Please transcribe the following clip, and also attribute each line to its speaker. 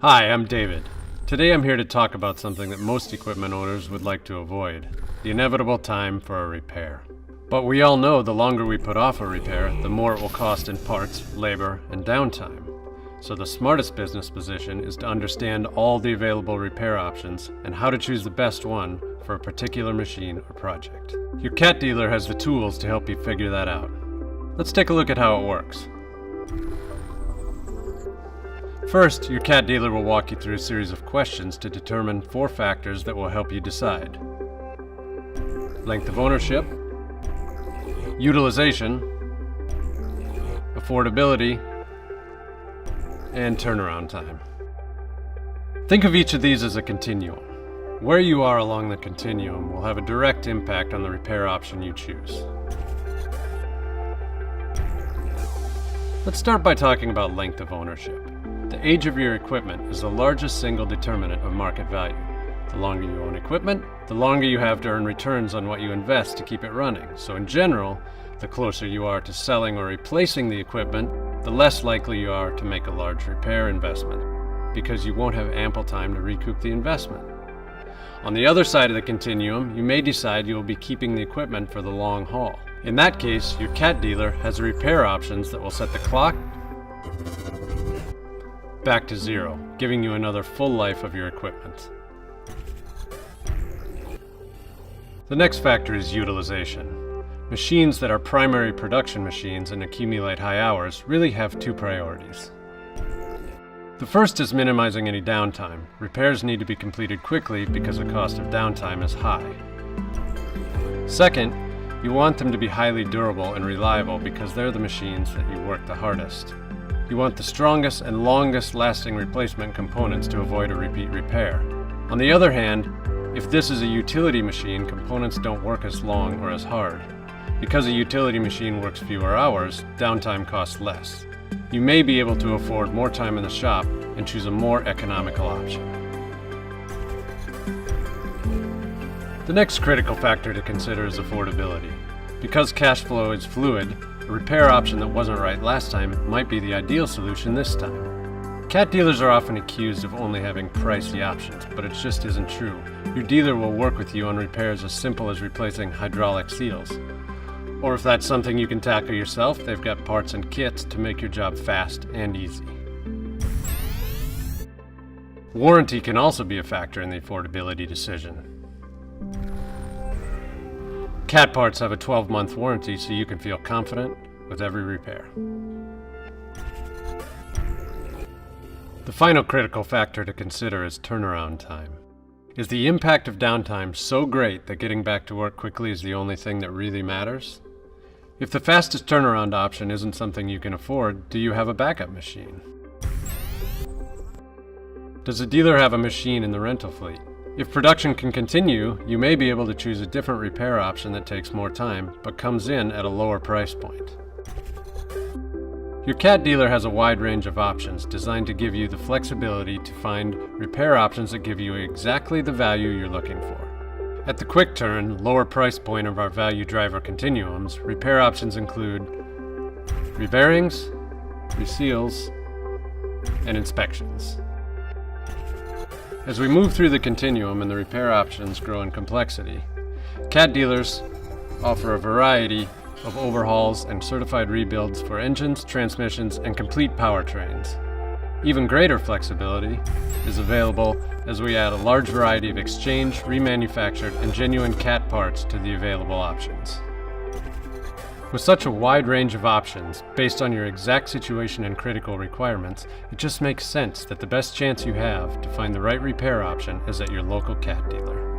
Speaker 1: Hi, I'm David. Today I'm here to talk about something that most equipment owners would like to avoid, the inevitable time for a repair. But we all know the longer we put off a repair, the more it will cost in parts, labor, and downtime. So the smartest business position is to understand all the available repair options and how to choose the best one for a particular machine or project. Your CAT dealer has the tools to help you figure that out. Let's take a look at how it works. First, your CAT dealer will walk you through a series of questions to determine 4 factors that will help you decide: length of ownership, utilization, affordability, and turnaround time. Think of each of these as a continuum. Where you are along the continuum will have a direct impact on the repair option you choose. Let's start by talking about length of ownership. The age of your equipment is the largest single determinant of market value. The longer you own equipment, the longer you have to earn returns on what you invest to keep it running. So in general, the closer you are to selling or replacing the equipment, the less likely you are to make a large repair investment, because you won't have ample time to recoup the investment. On the other side of the continuum, you may decide you will be keeping the equipment for the long haul. In that case, your CAT dealer has repair options that will set the clock back to zero, giving you another full life of your equipment. The next factor is utilization. Machines that are primary production machines and accumulate high hours really have 2 priorities. The first is minimizing any downtime. Repairs need to be completed quickly because the cost of downtime is high. Second, you want them to be highly durable and reliable because they're the machines that you work the hardest. You want the strongest and longest lasting replacement components to avoid a repeat repair. On the other hand, if this is a utility machine, components don't work as long or as hard. Because a utility machine works fewer hours, downtime costs less. You may be able to afford more time in the shop and choose a more economical option. The next critical factor to consider is affordability. Because cash flow is fluid, a repair option that wasn't right last time might be the ideal solution this time. CAT dealers are often accused of only having pricey options, but it just isn't true. Your dealer will work with you on repairs as simple as replacing hydraulic seals. Or if that's something you can tackle yourself, they've got parts and kits to make your job fast and easy. Warranty can also be a factor in the affordability decision. CAT parts have a 12-month warranty, so you can feel confident with every repair. The final critical factor to consider is turnaround time. Is the impact of downtime so great that getting back to work quickly is the only thing that really matters? If the fastest turnaround option isn't something you can afford, do you have a backup machine? Does the dealer have a machine in the rental fleet? If production can continue, you may be able to choose a different repair option that takes more time, but comes in at a lower price point. Your CAT dealer has a wide range of options designed to give you the flexibility to find repair options that give you exactly the value you're looking for. At the quick turn, lower price point of our value driver continuums, repair options include rebearings, reseals, and inspections. As we move through the continuum and the repair options grow in complexity, CAT dealers offer a variety of overhauls and certified rebuilds for engines, transmissions, and complete powertrains. Even greater flexibility is available as we add a large variety of exchange, remanufactured, and genuine CAT parts to the available options. With such a wide range of options, based on your exact situation and critical requirements, it just makes sense that the best chance you have to find the right repair option is at your local CAT dealer.